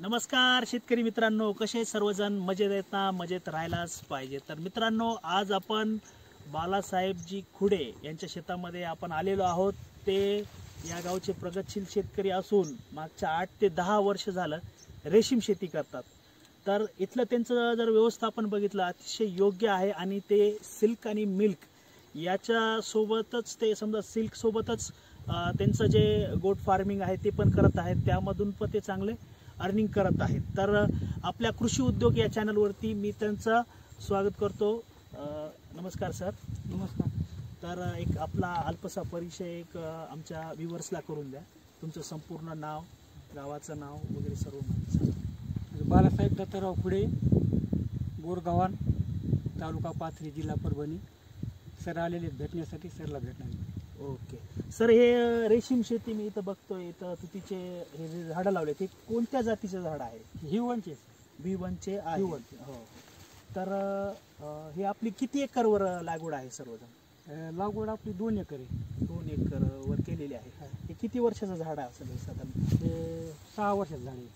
नमस्कार शेतकरी मित्रांनो, कसे सर्वजण मजेत आहेत ना? मजेत राहायलाच पाहिजे. तर मित्रांनो, आज आपण बालासाहेबजी खुडे यांच्या शेतामध्ये आपण आलेलो आहोत. ते या गावचे प्रगतशील शेतकरी असून मागच्या 8 ते 10 वर्ष झालं रेशीम शेती करतात. तर इथलं त्यांचं जर व्यवस्थापन बघितलं अतिशय योग्य आहे आणि ते सिल्क आणि मिल्क याच्या सोबतच ते समजा सिल्क सोबतच त्यांचं जे गोट फार्मिंग आहे ते पण करत आहेत. त्यामधून पण ते चांगले अर्निंग करत आहेत. तर आपल्या कृषी उद्योग या चॅनलवरती मी त्यांचं स्वागत करतो. नमस्कार सर. नमस्कार. तर एक आपला अल्पसा परिचय एक आमच्या व्ह्यूअर्सला करून द्या. तुमचं संपूर्ण नाव, गावाचं नाव वगैरे सर्व माहिती. बालासाहेब दत्ताराव खुडे, बोरगावान, तालुका पाथरी, जिल्हा परभणी. सर आलेले भेटण्यासाठी सरला भेटणार. ओके सर, हे रेशीम शेती मी इथं बघतोय. इथं तुतीचे हे जे झाडं लावले ते कोणत्या जातीचे झाड आहे? हिवनचे. B1चे आहे. हो. तर हे आपली किती एकरवर लागवड आहे सर्वजण? लागवड आपली 2 एकर आहे. 2 एकर वर केलेली आहे. हे किती वर्षाचं झाड आहे असं साधारण? हे 6 वर्षाचं झाड आहे.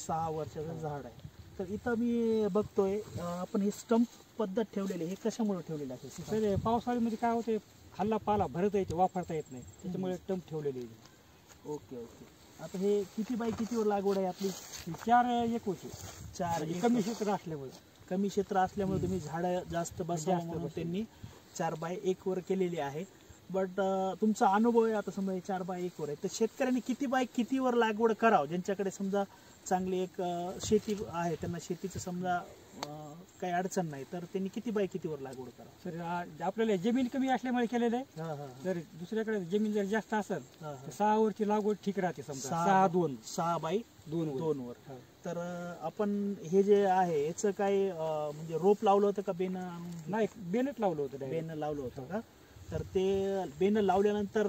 6 वर्षाचं झाड आहे. तर इथं मी बघतोय आपण हे स्टंप पद्धत ठेवलेली, हे कशामुळे ठेवलेलं आहे? सर पावसाळ्यामध्ये काय होते, खाल्ला पाला भरता येते, वापरता येत नाही, त्याच्यामुळे स्टंप ठेवलेले आहे. Okay okay. आता हे किती बाय कितीवर लागवड आहे आपली? 4 एकर होते. 4 कमी क्षेत्र असल्यामुळे. कमी क्षेत्र असल्यामुळे तुम्ही झाडं जास्त बसावं म्हणून त्यांनी 4 बाय 1 वर केलेली आहे. बट तुमचा अनुभव आहे आता समजा 4 बाय 1 वर आहे, तर शेतकऱ्यांनी किती बाय कितीवर लागवड करावं? ज्यांच्याकडे समजा चांगली एक शेती आहे, त्यांना शेतीचं समजा काही अडचण नाही, तर त्यांनी किती बाय कितीवर लागवड करावं? सर आपल्याला जमीन कमी असल्यामुळे केलेलं आहे. जर दुसऱ्याकडे जमीन जर जास्त असेल तर 6 वरची लागवड ठीक राहते. समजा 6 बाय 2 वर. तर आपण हे जे आहे याचं काय म्हणजे रोप लावलं होतं का बेनं? नाही, बेनच लावलं होतं. बेनं लावलं होतं का? तर ते बेनं लावल्यानंतर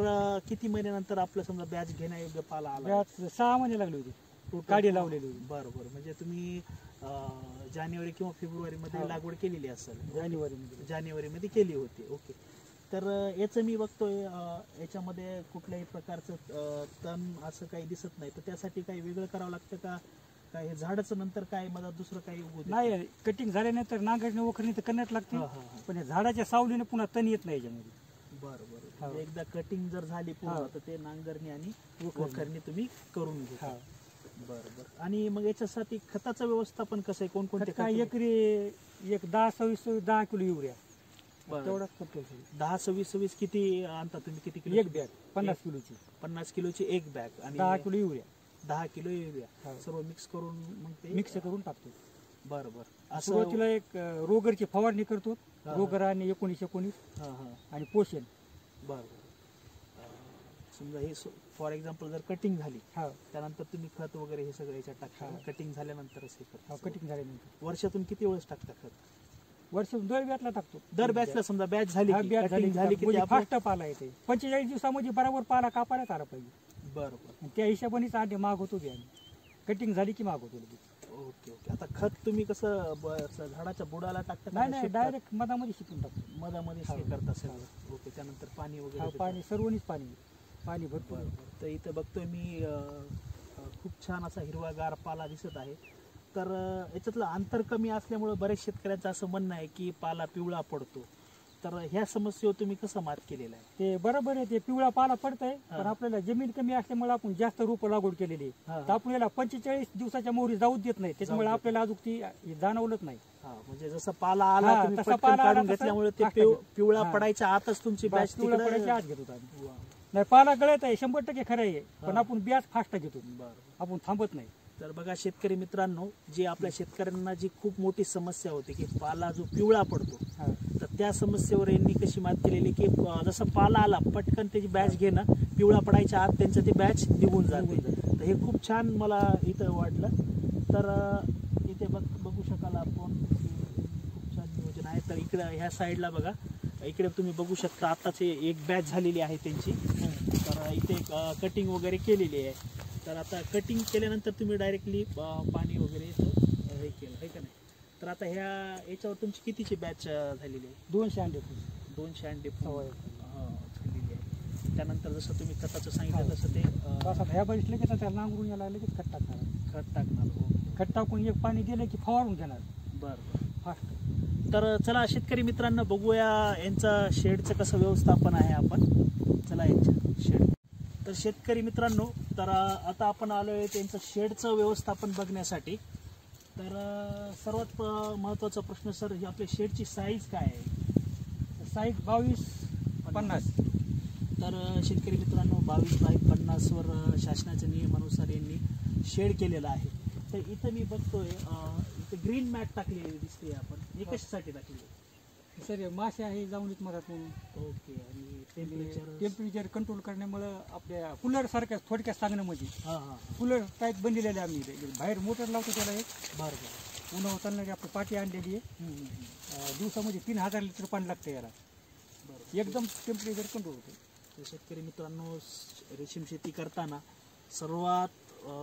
किती महिन्यानंतर आपलं समजा बॅच घेण्यायोग्य पाला आला? 6 महिने लागले होते. काडी लावलेली होती. बरोबर. म्हणजे तुम्ही जानेवारी किंवा फेब्रुवारी मध्ये लागवड केलेली असेल? जानेवारी मध्ये केली होती. ओके. तर याचं मी बघतोय याच्यामध्ये कुठल्याही प्रकारचं तण असं काही दिसत नाही, तर त्यासाठी काही वेगळं करावं लागतं का? काय हे झाडाचं नंतर काय मधात दुसरं काही उगवतं? नाही, कटिंग झाल्यानंतर नांगरणी वखरणी तर करण्यात लागते, पण झाडाच्या सावलीने पुन्हा तण येत नाही याच्यामध्ये. बरोबर. एकदा कटिंग जर झाली पूर्ण तर ते नांगरणी आणि वखरणी तुम्ही करून घ्या. बरोबर. आणि मग याच्यासाठी खताचं व्यवस्थापन कसं आहे? कोणकोणते? काय एकरी 10-26 किलो युरिया. तेवढाच खत. 10-26 किती आणता तुम्ही? किती किलो? 1 बॅग 50 किलोची. 50 किलोची 1 बॅग आणि 10 किलो युरिया. 10 किलो युरिया सर्व मिक्स करून मग ते मिक्स करून टाकतो. बरोबर. सुरुवातीला एक रोगरची फवारणी करतो. रोगर आणि 19-19 आणि पोषण. बरोबर. समजा हे फॉर एक्झाम्पल जर कटिंग झाली त्यानंतर तुम्ही खत वगैरे हे सगळं याच्यात टाकता? कटिंग झाल्यानंतरच हे करता? कटिंग झाल्यानंतर. वर्षातून किती वेळेस टाकता खत? वर्षातून 2 बॅचला टाकतो. दर बॅचला समजा बॅच झाली की फास्ट पाला येते. 45 दिवसामध्ये बरोबर पाला कापायला आला पाहिजे. बरोबर. त्या हिशोबानेच आधी मागवतो की आम्ही. कटिंग झाली की मागवतो. Okay okay. आता खत तुम्ही कसं झाडाच्या बुडाला टाकता? नाही, डायरेक्ट मधामध्ये शिकून टाकतो. मधामध्ये हे करता सगळं. ओके. त्यानंतर पाणी वगैरे? पाणी सर्वनीच पाणी भरपूर. तर इथं बघतोय मी खूप छान असा हिरवागार पाला दिसत आहे. तर याच्यातलं अंतर कमी असल्यामुळे बऱ्याच शेतकऱ्यांचं असं म्हणणं आहे की पाला पिवळा पडतो. तर ह्या समस्येवर तुम्ही कसं मात केलेलं आहे? ते बरोबर आहे, ते पिवळा पाला पडतंय, पण आपल्याला जमीन कमी असल्यामुळे आपण जास्त रोप लागवड केलेली आहे. तर आपण याला 45 दिवसाच्या मोहरी जाऊ देत नाही, त्याच्यामुळे आपल्याला अजून ती जाणवलंच नाही. म्हणजे जसं पाला आला तसा पाला काढून घेतल्यामुळे ते पिवळा पडायच्या आतच तुमची बॅच पडायच्या आत घेत होता. नाही, पाला गळत आहे 100% खरं आहे, पण आपण बॅच फास्ट घेतो. आपण थांबत नाही. तर बघा शेतकरी मित्रांनो, जी आपल्या शेतकऱ्यांना जी खूप मोठी समस्या होती की पाला जो पिवळा पडतो, तर त्या समस्येवर यांनी कशी मात केलेली की जसं पाला आला पटकन त्याची बॅच घेणं, पिवळा पडायच्या आत त्यांचं ते बॅच निघून जाते. तर हे खूप छान मला इथं वाटलं. तर इथे बघू शकाल आपण खूप छान नियोजन आहे. तर इकडं ह्या साईडला बघा, इकडे तुम्ही बघू शकता आत्ताच एक बॅच झालेली आहे त्यांची. तर इथे कटिंग वगैरे केलेली आहे. तर आता कटिंग केल्यानंतर तुम्ही डायरेक्टली पाणी वगैरे हे केलं आहे का नाही. तर आता याच्यावर तुमची कितीची बॅच झालेली आहे? 200 अंडे 200 अंडे झालेली आहे. त्यानंतर जसं तुम्ही खताचं सांगितलं तसं ते ह्या बसले की त्याला नांगरून यायला लगेच खत टाकणार. खत टाकून एक पाणी दिलं की फवारून घेणार. बरं फास्ट. तर चला शेतकरी मित्रांनो बघूया यांचा शेडचं कसं व्यवस्थापन आहे. आपण चला यांच्या शेड. तर शेतकरी मित्रांनो, तर आता आपण आलो आहे त्यांचं शेडचं व्यवस्थापन बघण्यासाठी. तर सर्वात महत्त्वाचा प्रश्न सर, ही आपल्या शेडची साईज काय आहे? Size 22x50. तर शेतकरी मित्रांनो 22x50वर शासनाच्या नियमानुसार यांनी शेड केलेलं आहे. तर इथं मी बघतोय इथं ग्रीन मॅट टाकलेली दिसते. आपण हे कशासाठी टाकलेली? सर मासे आहे जाऊन मधात म्हणून. ओके. आणि टेम्परेचर कंट्रोल करण्यामुळं आपल्या कूलर सारख्या थोडक्यात सांगणं म्हणजे कूलर टाईप बनलेले आम्ही बाहेर मोटर लावतो त्याला. एक बरं उन्हाळा चालणारी आपली पाटी आणलेली आहे. दिवसामध्ये 3000 लिटर पाणी लागतं याला. एकदम टेम्परेचर कंट्रोल होतं. शेतकरी मित्रांनो, रेशीम शेती करताना सर्वात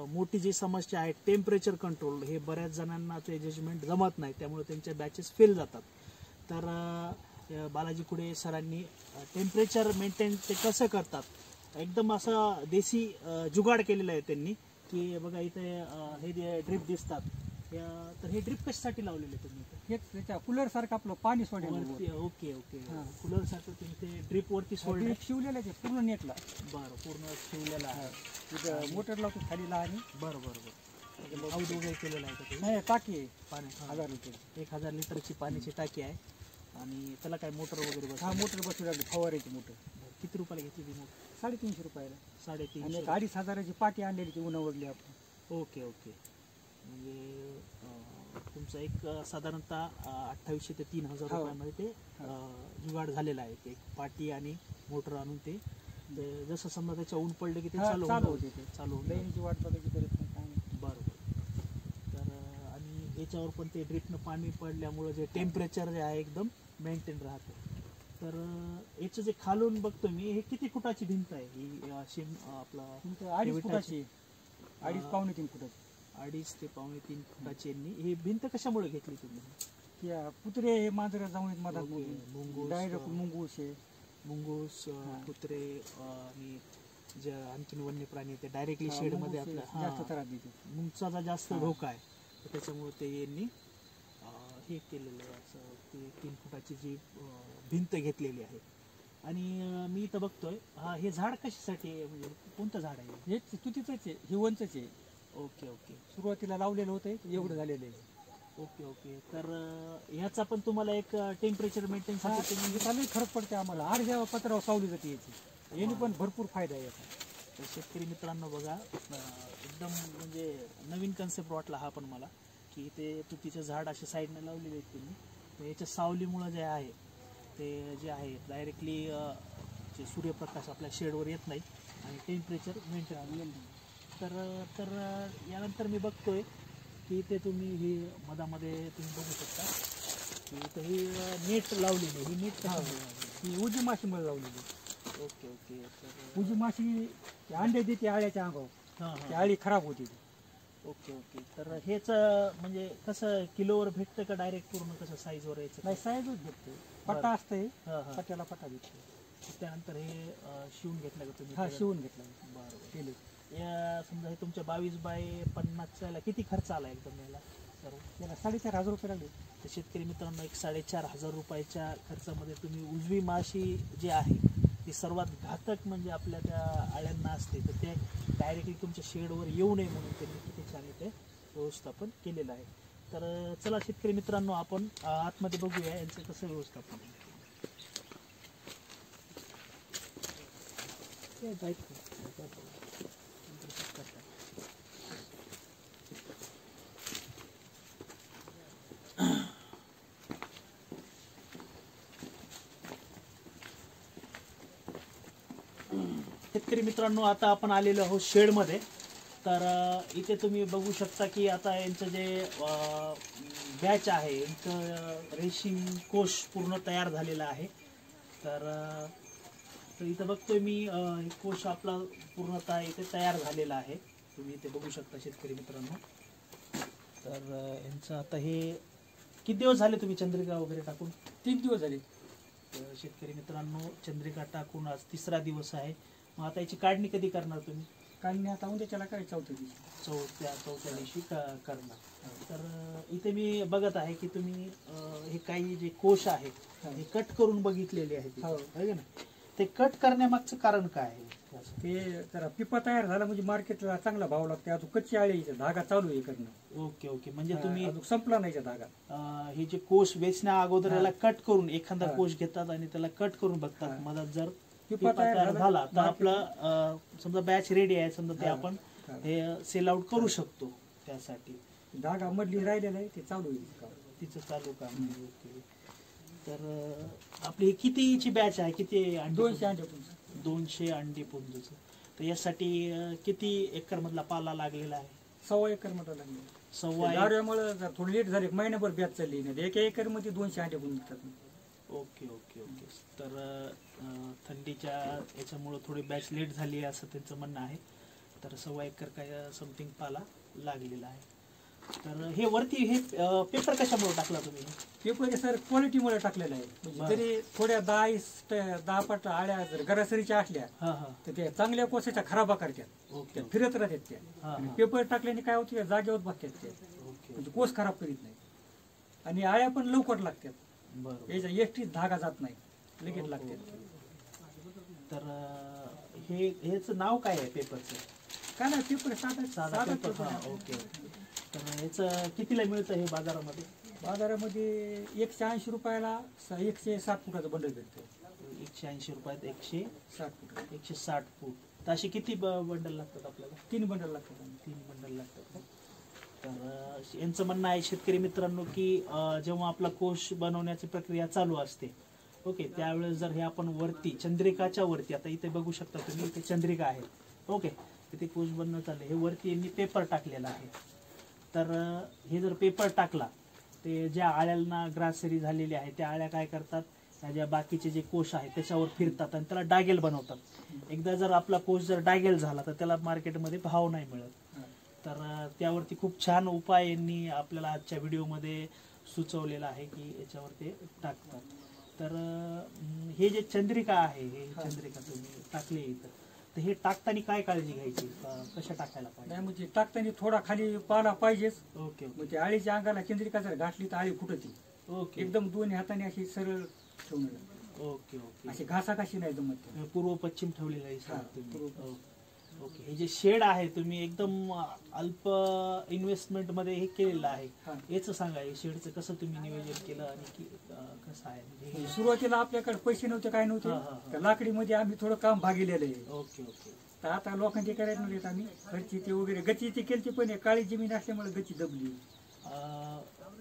मोठी जी समस्या आहे टेम्परेचर कंट्रोल. हे बऱ्याच जणांना ते जजमेंट जमत नाही, त्यामुळे त्यांच्या बॅचेस फेल जातात. तर बालाजी खुडे सरांनी टेम्परेचर मेंटेन ते कसं करतात, एकदम असं देसी जुगाड केलेला आहे त्यांनी. की बघा इथे हे ड्रिप दिसतात. तर हे ड्रिप कशासाठी लावलेले तुम्ही? हेच त्याच्या कूलर सारखं आपलं पाणी सोडायला. Okay okay. कूलर सारखं तुम्ही ते ड्रिप वरती सोडले. शिवलेलं आहे पूर्ण नेटला. बरं, पूर्ण शिवलेला आहे. तिथं मोटर लावतो खाली लहान. बरं. आऊट वगैरे केलेला आहे नाही, टाकी आहे पाणी. 1000 लिटर. 1000 लिटरची पाण्याची टाकी आहे. आणि त्याला काय मोटर वगैरे बस? मोटर बसू लागली, फवारायची मोटर. किती रुपयाला घेतली ती मोटर? 350 रुपयाला. 350. आणि 2500ची पाटी आणलेली ती उन्हावरली आपण. Okay okay. म्हणजे तुमचं एक साधारणतः 2800 ते 3000 रुपयामध्ये ते जुगाड झालेलं आहे. ते एक पाटी आणि मोटर आणून ते जसं समजा त्याच्या ऊन पडलं की ते चालू होते. चालू लाईनची वाट बघायची गरज नाही काय नाही. बरोबर. तर आणि याच्यावर पण ते ड्रिपनं पाणी पडल्यामुळं जे टेम्परेचर जे आहे एकदम मेंटेन राहतं. तर याचं जे खालून बघतो मी, हे किती फुटाची भिंत आहे ही? आपला 2.5 फुटाची. 2.5 पावणे 3 फुटाची. 2.5 ते पावणे 3 फुटाची. ही भिंत कशामुळे घेतली तुम्ही? कुत्रे हे मांजर जाऊन मधात. डायरेक्ट मुंगूस, कुत्रे आणि जे आणखीन वन्य प्राणी ते डायरेक्टली शेडमध्ये आपल्या जास्त त्रास देते. मुंगचा जास्त धोका आहे. तर त्याच्यामुळे ते यांनी हे केलेलं आहे. असं ते 3 फुटाची जी भिंत घेतलेली आहे. आणि मी इथं बघतोय हे झाड कशासाठी आहे, म्हणजे कोणतं झाड आहे? हे तुतीच आहे, हिवंचच आहे. Okay okay. सुरुवातीला लावलेलं होतं, एवढं झालेलं आहे. Okay okay. तर ह्याचा पण तुम्हाला एक टेम्परेचर मेंटेन चालू फरक पडते आम्हाला. अर्ध्या पत्रावर सावली जाते याची. याने पण भरपूर फायदा आहे याचा. तर शेतकरी मित्रांनो बघा, एकदम म्हणजे नवीन कन्सेप्ट वाटला हा पण मला, की ते तुतीचं झाड अशा साईडनं लावलेले आहेत तुम्ही. तर याच्या सावलीमुळं जे आहे ते जे आहे डायरेक्टली जे सूर्यप्रकाश आपल्या शेडवर येत नाही आणि टेम्परेचर मेंटेन. तर यानंतर मी बघतोय की इथे तुम्ही ही मधामध्ये तुम्ही बघू शकता की इथं ही नेट लावलेली. ही नेट ही उजी माशीमुळे लावलेली. Okay okay. तर उजी माशी अंडे देते आळ्याच्या अंगावर. ती आळी खराब होती. Okay okay. तर हेच म्हणजे कसं किलोवर भेटतं का डायरेक्ट पूर्ण कसं साईजवर यायचं? नाही, साईजच भेटते. पट्टा असते, पट्ट्याला पट्टा भेटतो. त्यानंतर हे शिवून घेतलं का तुम्ही? शिवून घेतलं. बरोबर. केले. या समजा हे तुमच्या 22x50 किती खर्च आला एकदम याला? याला 4500 रुपये लागले. तर शेतकरी मित्रांनो, एक 4500 रुपयाच्या खर्चामध्ये तुम्ही उजवी माशी जी आहे ती सर्वात घातक म्हणजे आपल्या त्या आळ्यांना असते, तर ते डायरेक्टली तुमच्या शेडवर येऊ नये म्हणून त्यांनी किती छान इथे व्यवस्थापन केलेलं आहे. तर चला शेतकरी मित्रांनो, आपण आतमध्ये बघूया यांचं कसं व्यवस्थापन आहे. शेतकरी मित्रांनो, आता आपण आलेलो आहोत शेडमध्ये. तर इथे तुम्ही बघू शकता की आता यांचं जे बॅच आहे, यांचं रेशीम कोश पूर्ण तयार झालेला आहे. तर इथं बघतोय मी कोश आपला पूर्णतः इथे तयार झालेला आहे. तुम्ही इथे बघू शकता शेतकरी मित्रांनो. तर यांचं आता हे किती दिवस झाले तुम्ही चंद्रिका वगैरे टाकून? 3 दिवस झाले. तर शेतकरी मित्रांनो, चंद्रिका टाकून आज 3रा दिवस आहे. मग आता याची काढणी कधी करणार तुम्ही? काढणी आता उद्याच्याला करायचं, चौथ्या दिवशी करणार. तर इथे मी बघत आहे की तुम्ही हे काही जे कोश आहे हे कट करून बघितलेले आहेत, आहे ना? ते कट करण्यामागचं कारण काय आहे? ते जरा पिपा तयार झाला म्हणजे मार्केटला चांगला भाव लागते. अजून कच्ची आळी धागा चालू आहे करणं. Okay okay. म्हणजे तुम्ही संपला नाही धागा. हे जे कोश वेचण्या अगोदर याला कट करून एखादा कोश घेतात आणि त्याला कट करून बघतात. मधात जर पिपा तयार झाला तर आपलं समजा बॅच रेडी आहे, समजा ते आपण हे सेल आउट करू शकतो. त्यासाठी धागा मधली राहिलेला आहे, ते चालू आहे, तिचं चालू काम. ओके. तर आपली कितीची बॅच आहे? किती? 200 अंडे. 200 अंडी पुंजूचं. तर यासाठी किती एकर मधला पाला लागलेला आहे? 1.25 एकर मध्ये लागले. 1.25 एकर थोडी लेट झाली, महिनाभर बॅच चालली नाही. 1 एकर मध्ये 200 अंडे पुंज निघतात. Okay okay okay. तर थंडीच्या याच्यामुळे थोडी बॅच लेट झाली आहे असं त्यांचं म्हणणं आहे. तर 1.25 एकर काय समथिंग पाला लागलेला आहे. तर हे वरती हे पेपर कशामुळे टाकला तुम्ही? पेपर सर क्वालिटीमुळे टाकलेला आहे. म्हणजे तरी थोड्या 10 पट आळ्या जर गरासरीच्या असल्या तर त्या चांगल्या कोसाच्या खराबा करतात, फिरत राहतात त्या. पेपर टाकल्याने काय होतं, जागेवर बसतात त्या, म्हणजे कोस खराब करीत नाही. आणि आळ्या पण लवकर लागतात. याच्या एकटीच धागा जात नाही, लगेच लागतात. तर हे ह्याचं नाव काय आहे पेपरचं? काय नाही, पेपर साधा पेपर. ओके. तर याचं कितीला मिळतं हे बाजारामध्ये? बाजारामध्ये 180 रुपयाला 160 फुटाचं बंडल भेटतं. 180 रुपयात 160 फूट. 160 फूट. तर असे किती बंडल लागतात आपल्याला? 3 बंडल लागतात. 3 बंडल लागतात. तर यांचं म्हणणं आहे शेतकरी मित्रांनो की जेव्हा आपला कोश बनवण्याची प्रक्रिया चालू असते, ओके, त्यावेळेस जर हे आपण वरती चंद्रिकाच्या वरती, आता इथे बघू शकता तुम्ही, इथे चंद्रिका आहे, ओके, इथे कोश बनवणं चाललं. हे वरती यांनी पेपर टाकलेला आहे. तर हे जर पेपर टाकला ते ज्या आळ्यांना ग्रासरी झालेली आहे त्या आळ्या काय करतात, ज्या बाकीचे जे कोश आहेत त्याच्यावर फिरतात आणि त्याला डागेल बनवतात. एकदा जर आपला कोश जर डागेल झाला तर त्याला मार्केटमध्ये भाव नाही मिळत. तर त्यावरती खूप छान उपाय यांनी आपल्याला आजच्या व्हिडिओमध्ये सुचवलेला आहे की याच्यावर ते टाकतात. तर हे जे चंद्रिका आहे, हे चंद्रिका तुम्ही टाकली इथं, तर हे टाकताना काय काळजी घ्यायची, कशा टाकायला पाहिजे? म्हणजे टाकताना थोडा खाली पाला पाहिजेच. ओके. म्हणजे आळीच्या अंगाला चंद्रिका जर घातली तर आळी फुटती. ओके. एकदम दोन्ही हाताने अशी सरळ ठेवून. Okay okay. अशी घासाघाशी नाही जमत. पूर्व पश्चिम ठेवलेलं आहे. ओके. हे जे शेड आहे तुम्ही एकदम अल्प इन्व्हेस्टमेंट मध्ये हे केलेलं आहे, याचं सांगा, हे शेडचं कसं तुम्ही नियोजन केलं आणि कसं आहे? म्हणजे सुरुवातीला आपल्याकडे पैसे नव्हते, काय नव्हते, तर लाकडीमध्ये आम्ही थोडं काम भागिलेलं आहे. Okay okay. तर आता लोकांचे करायला नव्हते आम्ही, घरची ते वगैरे गच्ची ते केली, पण काळी जमीन असल्यामुळे गच्ची दबली.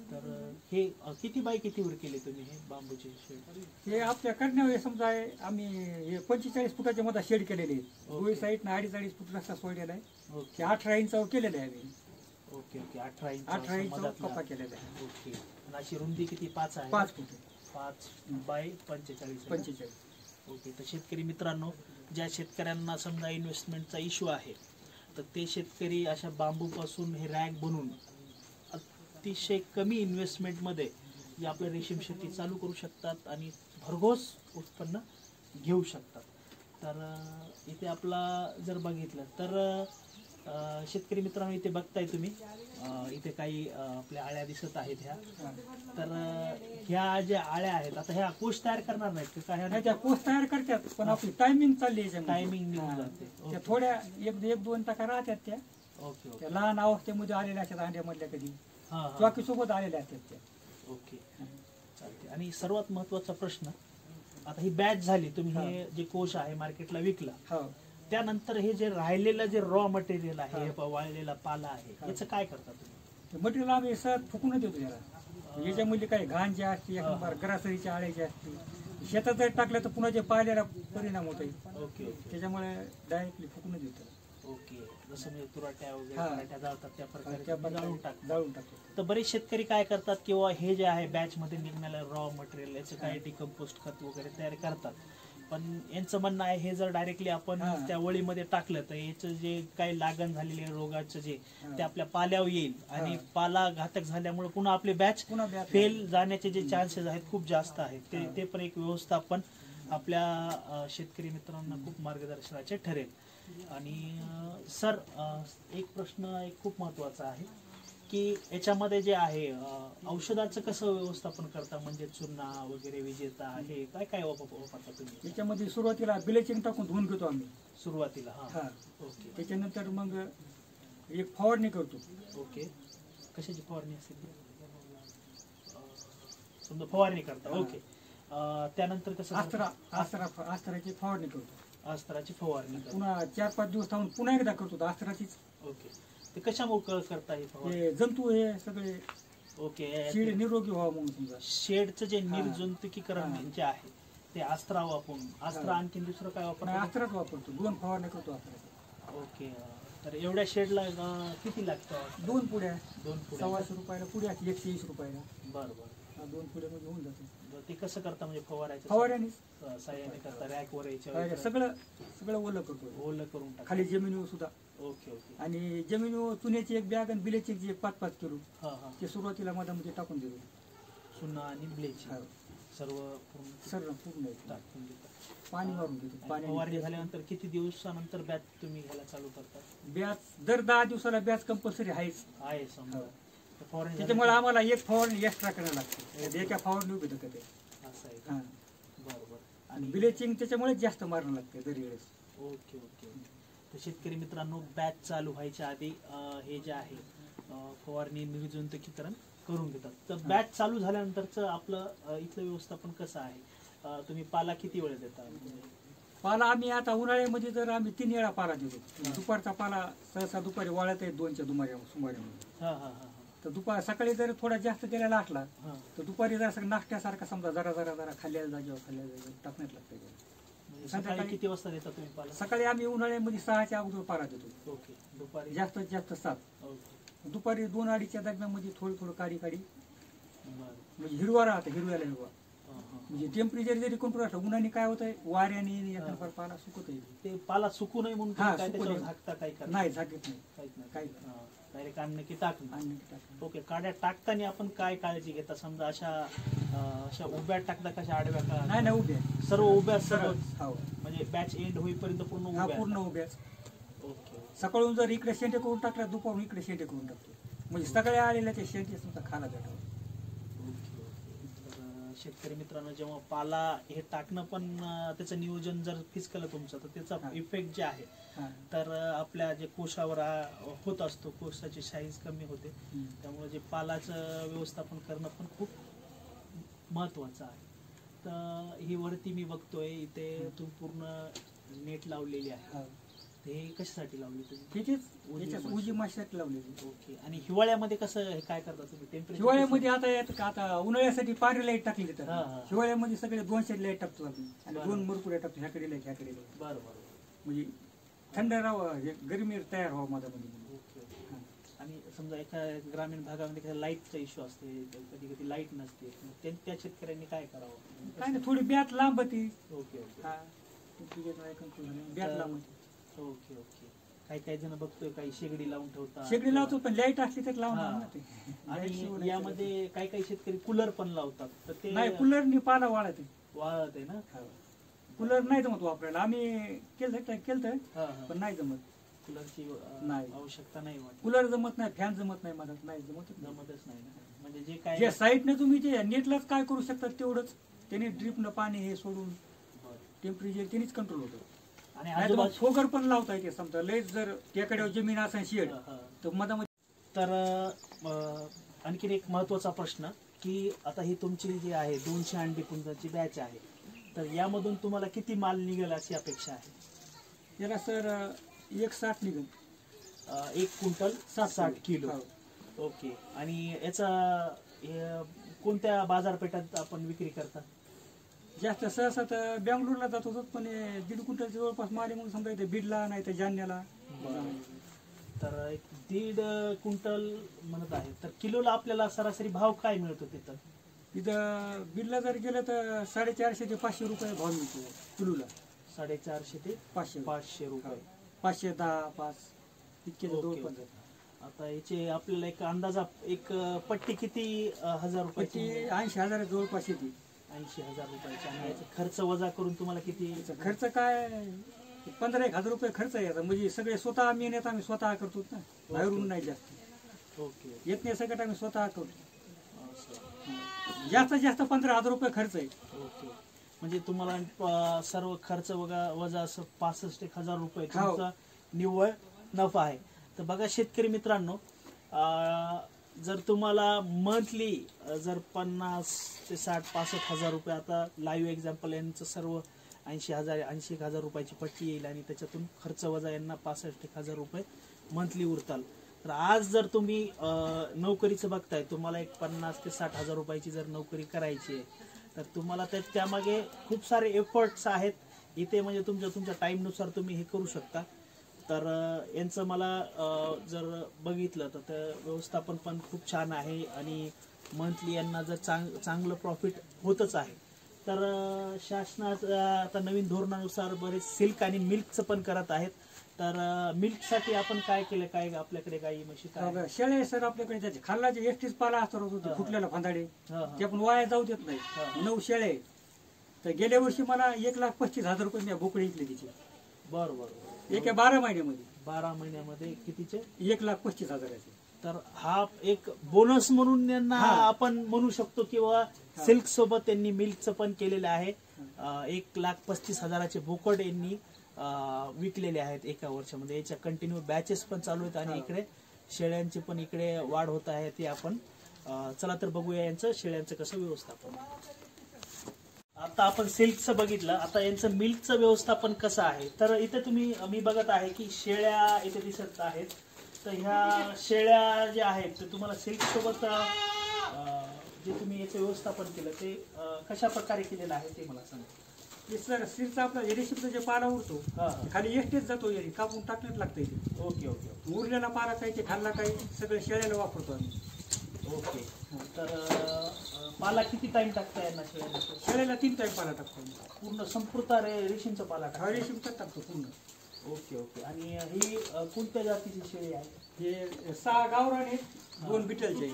तर हे किती बाय कितीवर केले तुम्ही हे बांबूचे शेड? हे आपल्या करण्यावर समजा आम्ही हे 45 फुटाच्या मध्ये शेड केलेले आहेत. दोन्ही साईडनं 2.5 फूट रस्ता सोडलेला आहे. ते 18 इंचावर केलेलं आहे आम्ही. Okay okay. 18 इंचावर कपा केलेला आहे. ओके. आणि अशी रुंदी किती? 5 आहे? 5 फूट. 5 बाय 45. ओके. तर शेतकरी मित्रांनो, ज्या शेतकऱ्यांना समजा इन्व्हेस्टमेंटचा इश्यू आहे तर ते शेतकरी अशा बांबूपासून हे रॅक बनवून अतिशय कमी इन्व्हेस्टमेंटमध्ये जे आपलं रेशीम शेती चालू करू शकतात आणि भरघोस उत्पन्न घेऊ शकतात. तर इथे आपला जर बघितलं तर शेतकरी मित्रांनो, इथे बघताय तुम्ही, इथे काही आपल्या आळ्या दिसत आहेत ह्या. तर ह्या ज्या आळ्या आहेत, आता ह्या कोश तयार करणार नाहीत का? ह्या त्या कोश तयार करतात, पण आपली टायमिंग चालली, टायमिंग निघून जाते. त्या थोड्या 1-2 टक्का राहतात त्या. Okay okay. त्या लहान अवस्थेमध्ये आलेल्या असतात अंड्यामधल्या, कधी चॉकी सोबत आलेल्या असतात त्या. ओके, चालते. आणि सर्वात महत्वाचा प्रश्न, आता ही बॅच झाली, तुम्ही हे जे कोश आहे मार्केटला विकला, त्यानंतर हे जे राहिलेलं जे रॉ मटेरियल आहे, वाळलेला पाला आहे, याचं काय करता तुम्ही? मटेरियल आम्ही सहज फुकून देतो त्याला. याच्यामध्ये काही घाण जे असते, गरासरीच्या आळ्याची असते, शेतात जर टाकलं तर पुन्हा जे पाल्याला परिणाम होत आहे. ओके ओके त्याच्यामुळे डायरेक्टली फुकूनच येतं. ओके, जसं म्हणजे तुराट्या वगैरे हा. पराठ्या जाळतात त्या प्रकारे त्या तुम्ही जाळून जाळून टाकतो. तर बरेच शेतकरी काय करतात किंवा हे जे आहे बॅच मध्ये निघणारं रॉ मटेरियल याचं काय डिकम्पोस्ट खत वगैरे तयार करतात, पण यांचं म्हणणं आहे हे जर डायरेक्टली आपण हा. त्या वळीमध्ये टाकलं तर याचं जे काही लागण झालेले रोगाचं जे ते आपल्या पाल्यावर येईल आणि पाला घातक झाल्यामुळे पुन्हा आपले बॅच फेल जाण्याचे जे चान्सेस आहेत खूप जास्त आहेत. ते पण एक व्यवस्थापन आपल्या शेतकरी मित्रांना खूप मार्गदर्शनाचे ठरेल. आणि सर, एक प्रश्न एक खूप महत्वाचा आहे की याच्यामध्ये जे आहे औषधाचं कसं व्यवस्थापन करता, म्हणजे चुना वगैरे विजेता हे काय काय वापरता तुम्ही? त्याच्यामध्ये सुरुवातीला ब्लिचिंग टाकून धुवून घेतो आम्ही सुरुवातीला. हा. ओके. त्याच्यानंतर मग एक फवारणी करतो. ओके, कशाची फवारणी असेल ती? समजा फवारणी करता. ओके. त्यानंतर कसं? अस्त्राची फवारणी करतो. अस्त्राची फवारणी पुन्हा 4-5 दिवस थांबून पुन्हा एकदा करतो अस्त्राचीच. ओके. ते कशामुळे करता हे फवारणी? हे जंतू हे सगळे ओके शेड निरोगी व्हावं म्हणून समजा. शेडचं जे निर्जंतुकीकरण जे आहे ते अस्त्र वापरून. अस्त्र आणखी दुसरं काय वापरतो? अस्त्रच वापरतो. 2 फवारणी करतो अस्त्राची. ओके. तर एवढ्या शेडला किती लागतं? 2 पुड्या. 2 पुड्या 125 रुपयाला पुड्या, 120 रुपयाला. बरं बरं. 2 पुड्यामध्ये होऊन जाते. ते कसं करता, म्हणजे फवारायचं? फवाऱ्याने साह्याने करता, रॅकवर यायच्या सगळं ओलं करतो. ओलं करून टाका खाली जमिनीवर सुद्धा. Okay okay. आणि जमिनीवर चुन्याची एक बॅग आणि ब्लिचिंगची एक 5-5 किलो हा हा. ते सुरुवातीला मध्ये टाकून देतो. चुना आणि ब्लीच सर्व पूर्ण टाकून देतात. पाणी मारून घेतो. फवारणी झाल्यानंतर किती दिवसानंतर बॅच तुम्ही घ्यायला चालू करता? बॅच दर 10 दिवसाला बॅच कंपल्सरी आहेच. आहे समजा. फवारणी त्याच्यामुळे आम्हाला एक फवारणी एक्स्ट्रा करायला लागते. एका फवारणी उभी होतं ते. असं आहे का? बरं बरं. आणि ब्लिचिंग त्याच्यामुळे जास्त मारणं लागते दरवेळेस. Okay okay. तर शेतकरी मित्रांनो, बॅच चालू व्हायच्या आधी हे जे आहे फवारणी निर्जंतुकीकरण करून घेतात. तर बॅच चालू झाल्यानंतरचं आपलं इथलं व्यवस्थापन कसं आहे? तुम्ही पाला किती वेळ देता? पाला आम्ही आता उन्हाळ्यामध्ये तर आम्ही 3 वेळा पाला देतो. दुपारचा पाला सहसा दुपारी वाळत आहे 2च्या सुमारामध्ये. हा हा हा. तर सकाळी जर थोडा जास्त गेलेला असला तर दुपारी जरा नाश्त्यासारखा समजा जरा खाल्ल्या जागेवर टाकण्यात लागतं. सकाळी किती वाजता देता तुम्ही पाला? सकाळी आम्ही उन्हाळ्यामध्ये 6च्या अगोदर पाला देतो. ओके. दुपारी जास्तीत जास्त 7. ओके. दुपारी 2-2:30च्या दरम्यान थोडं काडी बरं. म्हणजे हिरवा राहतं. हिरव्याला हिरवा हा हा. म्हणजे टेम्परेचर जरी कंट्रोल असलं उन्हाने काय होतंय वाऱ्याने पाला सुकत आहे. ते पाला सुकू नये म्हणून हा, काय सुकू त्याच्यावर नये. झाकता काय करता? नाही झाकत नाही. काहीच नाही. काही डायरेक्ट आणलं की टाकणं. ओके. काड्या टाकताना आपण काय काळजी घेता? समजा अशा उभ्या टाकता कशा आडव्या का? नाही उभ्या. सर्व उभ्या सर्व. हो. म्हणजे बॅच एंड होईपर्यंत पूर्ण उभ्या? पूर्ण उभ्याच. ओके. सकाळून जर इकडे शेंटे करून टाकला दुपारून इकडे शेंटे करून टाकतो. म्हणजे सगळ्या आलेल्या ते शेंटे सुद्धा खायला भेटावं. शेतकरी मित्रांनो, जेव्हा पाला हे टाकणं पण त्याचं नियोजन जर फिक्स केलं तुमचं तर त्याचा इफेक्ट जे आहे तर आपल्या जे कोशावर होत असतो, कोशाची साईज कमी होते. त्यामुळे जे पालाचं व्यवस्थापन करणं पण खूप महत्वाचं आहे. तर ही वरती मी बघतोय इथे तू पूर्ण नेट लावलेली आहे. हे कशासाठी लावली तुम्ही? उजी माशासाठी लावलेली. ओके. आणि हिवाळ्यामध्ये कसं हे काय करता तुम्ही? टेम्परेचर हिवाळ्यामध्ये आता उन्हाळ्यासाठी पारी लाईट टाकली तर हिवाळ्यामध्ये सगळे 200 लाईट टाकतो आम्ही आणि 2 मरकुऱ्या टाकतो. ह्याकडे लाईट ह्याकडे लाईट. बरं बरं. म्हणजे थंड राहावं, गरमी तयार व्हावं मध्ये. ओके. आणि समजा एका ग्रामीण भागामध्ये लाईटचा इश्यू असते, कधी कधी लाईट नसते, त्या शेतकऱ्यांनी काय करावं? काय नाही, थोडी बॅट लांब होती. Okay okay. बॅट लांब. Okay okay. काही जण बघतोय काही शेगडी लावून ठेवतात. शेगडी लावतो पण लाईट असली तर लावून. आणि यामध्ये काही शेतकरी कूलर पण लावतात. तर ते नाही, कूलरनी पाला वाळत आहे ना. कूलर नाही जमत वापरायला. आम्ही केलं पण नाही जमत. कूलरची नाही आवश्यकता नाही वाटत. कूलर जमत नाही, फॅन जमत नाही, मदत नाही जमतच नाही ना. म्हणजे जे काय जे साईडने तुम्ही जे नेटलाच काय करू शकतात तेवढंच. त्यांनी ड्रिपनं पाणी हे सोडून टेम्परेचर त्यांनीच कंट्रोल होतं. आणि आजूबाजू फोगर पण लावता येते. समजा लेट जर त्याकडे जमीन असेल शेड तर मधामध्ये. तर आणखीन एक महत्वाचा प्रश्न की आता ही तुमची जी आहे 200 अंडी कुंटाची बॅच आहे, तर यामधून तुम्हाला किती माल निघेल अशी अपेक्षा आहे? याला सर 160 निघेल. 1 क्विंटल 60 किलो. ओके. आणि याचा कोणत्या बाजारपेठात आपण विक्री करता? जास्त सहसा तर बँगलोरला जात होतो, पण 1.5 क्विंटलच्या जवळपास माल आहे. मग समजा इथे बीडला नाही तर जालन्याला. तर 1.5 क्विंटल म्हणत आहे, तर किलोला आपल्याला सरासरी भाव काय मिळतो तिथं? इथं बीडला जर गेलं तर 450 ते 500 रुपये भाव मिळतो किलोला. 450 ते 500 रुपये. 510, 5 इतके जवळपास. आता याचे आपल्याला एक अंदाजा एक पट्टी किती हजार रुपयाची? 80,000 जवळपास येते. 80,000 रुपयाची. आणि याचा खर्च वजा करून तुम्हाला किती? खर्च काय 15,000 रुपये खर्च आहे. म्हणजे सगळे स्वतः मेहनत आम्ही स्वतः करतो ना, बाहेरून नाही जास्त. ओके. येत नाही सगळं आम्ही स्वतः करतो. जास्तीत जास्त 15,000 रुपये खर्च आहे. ओके. म्हणजे तुम्हाला सर्व खर्च वजा असं 65,000 रुपये तुमचा निव्वळ नफा आहे. तर बघा शेतकरी मित्रांनो, जर तुम्हाला मंथली जर 50 ते 60-65,000 रुपये, आता लाईव्ह एक्झाम्पल यांचं सर्व 80,000 रुपयाची पट्टी येईल आणि त्याच्यातून खर्च वजा यांना 65,000 रुपये मंथली उरताल. तर आज जर तुम्ही नोकरीचं बघताय, तुम्हाला एक 50 ते 60,000 रुपयाची जर नोकरी करायची आहे, तर तुम्हाला त्यामागे खूप सारे एफर्ट्स आहेत इथे. म्हणजे तुमच्या टाईमनुसार तुम्ही हे करू शकता. तर यांचं मला जर बघितलं तर व्यवस्थापन पण खूप छान आहे आणि मंथली यांना जर चांगलं प्रॉफिट होतच आहे. तर शासनाचं आता नवीन धोरणानुसार बरेच सिल्क आणि मिल्कचं पण करत आहेत. तर मिल्कसाठी आपण काय केलं? काय आपल्याकडे गाई म्हशी काय? शेळे सर आपल्याकडे त्याचे खाल्लाचे एसटीच पाला असतो फुटलेला फांदाडे, ते आपण वाया जाऊ देत नाही. 9 शेळे. तर गेल्या वर्षी मला 1,25,000 रुपये मी बोकडी विकली तिची. बरोबर. एका 12 महिन्यामध्ये. 12 महिन्यामध्ये कितीचे? 1,25,000. तर हा एक बोनस म्हणून यांना आपण म्हणू शकतो, किंवा सिल्क सोबत त्यांनी मिल्कचं पण केलेलं आहे. 1,35,000चे बोकड यांनी विकलेले आहेत एका वर्षामध्ये. याच्या कंटिन्यू बॅचेस पण चालू आहेत आणि इकडे शेळ्यांची पण इकडे वाढ होत आहे. ती आपण चला तर बघूया यांचं शेळ्यांचं कसं व्यवस्थापन. आता आपण सिल्कचं बघितलं, आता यांचं मिल्कचं व्यवस्थापन कसं आहे. तर इथे मी बघत आहे की शेळ्या इथे दिसत आहेत. तर ह्या शेळ्या ज्या आहेत ते तुम्हाला सिल्क सोबत जे तुम्ही याचं व्यवस्थापन केलं ते कशा प्रकारे केलेलं आहे ते मला सांगा. सर सिल्कचा आपला रेशीमचा जे पाला उरतो खाली एसटीच जातो, कापून टाकण्यात लागतं इथे. Okay okay. उरलेला पाला काही खाल्ला काही सगळं शेळ्याला वापरतो आम्ही. ओके. तर पाला किती टाइम टाकता यांना शेळ्याला? शेळ्याला 3 टाइम पाला टाकतो. पूर्ण संपूर्ण रेशीमचा पाला टाकतो? रेशीमचा टाकतो पूर्ण. Okay okay. आणि ही कोणत्या जातीची शेळी आहे? हे 6 गावरान आहेत, 2 बिटलचे.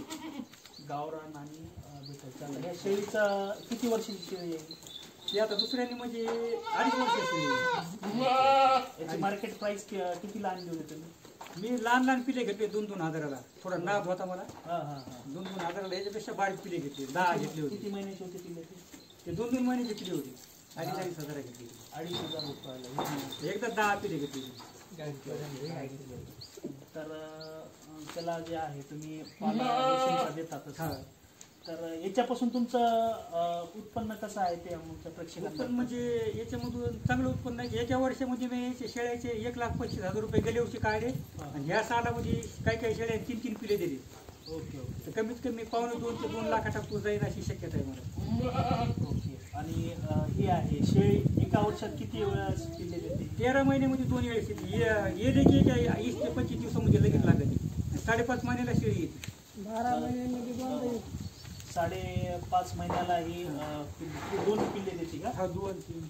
गावरान आणि बिटल. या शेळीचा किती वर्षाची शेळी आहे? ती आता दुसऱ्याने म्हणजे 2.5 वर्षाची. याची मार्केट प्राइस कितीला आणली होती तुम्ही? मी लहान पिले घेतले 2-2 हजाराला. थोडा नाद होता मला. 2-2 हजाराला. याच्यापेक्षा बारीक पिले घेतले. 10 घेतले होते. किती महिन्याचे होते पिले? ते 2-2 महिन्याचे पिले होते. 2.5 हजार घेतले. 2,500 रुपयाला एकदा 10 पिले घेतले. तर त्याला जे आहे तुम्ही पाला देतात. तर याच्यापासून तुमचं उत्पन्न कसं आहे ते आमच्या प्रेक्षकांना? म्हणजे याच्यामधून चांगलं उत्पन्न आहे. एका वर्षामध्ये मी शेळ्याचे 1,25,000 रुपये गेल्या वर्षी काढले आणि ह्या सालामध्ये काही शेळ्या 3-3 पिले दिले. Okay okay. तर कमीत कमी 2.5 ते 2 लाखापर्यंत जाईल अशी शक्यता आहे मला. ओके. आणि ही आहे शेळी एका वर्षात किती वेळा पिल्ले देते? 13 महिन्यामध्ये 2 वेळेस येते. येले की 20 ते 25 दिवसामध्ये लगेच लागते. 5.5 महिन्याला शेळी येते. 12 महिन्यामध्ये 5.5 महिन्याला ही 2 पिल्ले देते का? हा 2-3.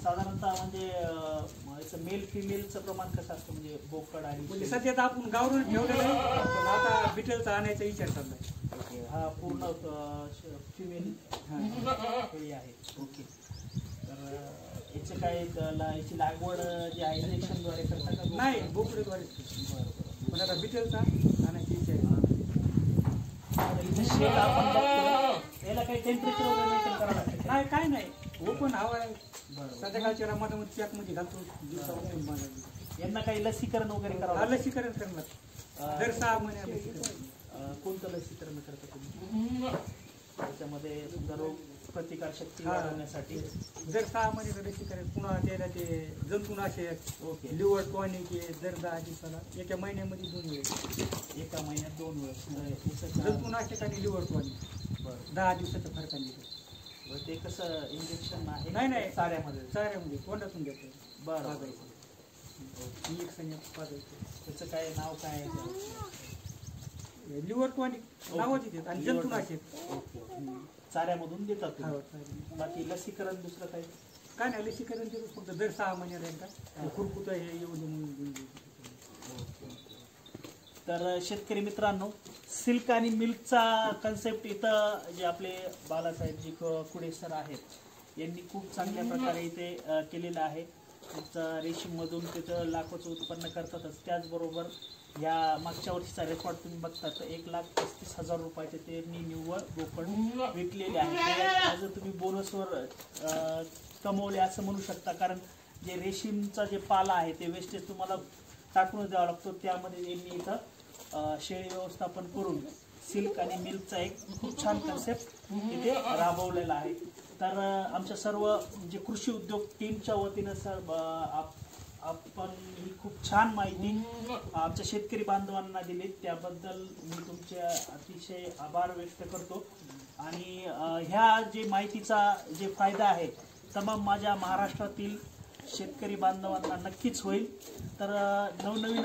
साधारणतः म्हणजे मेल फिमेलचं प्रमाण कसं असतं? म्हणजे बोकड आणि म्हणजे सध्या तर आपण गावरून ठेवलेलं आहे, पण आता बिटलचा आणायचा विचार चाललाय. ओके. हा पूर्ण फिमेल शेळी आहे. ओके. तर याचं काय याची लागवड जी आहे इंजेक्शनद्वारे करता का? नाही, बोकडेद्वारे. बरं. पण आता बिटलचा आणायची इच्छा आहे. इथे शेळ आपण बघतो, याला काही टेम्परेचर वगैरे मेंटेन करावं लागतं? नाही, काय नाही. ओपन हवा आहे. संध्याकाळच्या रामामध्ये पॅकमध्ये घालतो. यांना काही लसीकरण वगैरे करावं? लसीकरण करणार दर 6 महिन्याला. कोणतं लसीकरण करता तुम्ही? त्याच्यामध्ये समजा रोग प्रतिकार शक्ती वाढवण्यासाठी दर 6 महिन्याचं लसीकरण. पुन्हा त्याला ते जंतुनाशक, ओके, लिव्हर टॉनिक दर 10 दिवसाला. एका महिन्यामध्ये 2 वेळेस. एका महिन्यात 2 वेळेस जंतुनाशक आणि लिव्हर टॉनिक 10 दिवसाच्या फरकाने. ते कसं इंजेक्शन आहे? नाही चाऱ्यामध्ये तोंडातून देतो. बरं. इंजेक्शन पाजायचं. त्याचं काय नाव काय आहे? लिव्हर टॉनिक नावच येतात आणि जंतुनाशक. चाऱ्यामधून देतात तुम्ही? हो, चालेल. बाकी लसीकरण दुसरं काही? काय नाही, लसीकरण देतो फक्त दर 6 महिन्याला एकदा. खुरकुत हे येऊन म्हणून. तर शेतकरी मित्रांनो, सिल्क आणि मिल्कचा कन्सेप्ट इथं जे आपले बालासाहेबजी खुडे सर आहेत यांनी खूप चांगल्या प्रकारे इथे केलेलं आहे. त्यांचं रेशीममधून तिथं लाखोचं उत्पन्न करतातच. त्याचबरोबर या मागच्या वर्षीचा रेकॉर्ड तुम्ही बघता तर 1,35,000 रुपयाचे त्यांनी निव्वळ बोकड विकलेले आहे. आज तुम्ही बोनसवर कमवले असं म्हणू शकता, कारण जे रेशीमचा जे पाला आहे ते वेस्टेज तुम्हाला टाकून द्यावा लागतो. त्यामध्ये यांनी इथं शेळी व्यवस्थापन करून सिल्क आणि मिल्कचा एक खूप छान कन्सेप्ट इथे राबवलेला आहे. तर आमच्या सर्व जे कृषी उद्योग टीमच्या वतीनं सर आपण ही खूप छान माहिती आमच्या शेतकरी बांधवांना दिली, त्याबद्दल मी तुमचे अतिशय आभार व्यक्त करतो. आणि ह्या जे माहितीचा जे फायदा आहे तमाम माझ्या महाराष्ट्रातील शेतकरी बांधवांना नक्कीच होईल. तर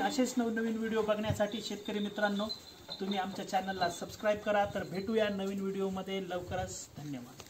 असेच नवनवीन व्हिडिओ बघण्यासाठी शेतकरी मित्रांनो तुम्ही आमच्या चॅनलला सबस्क्राईब करा. तर भेटूया नवीन व्हिडिओमध्ये लवकरच. धन्यवाद.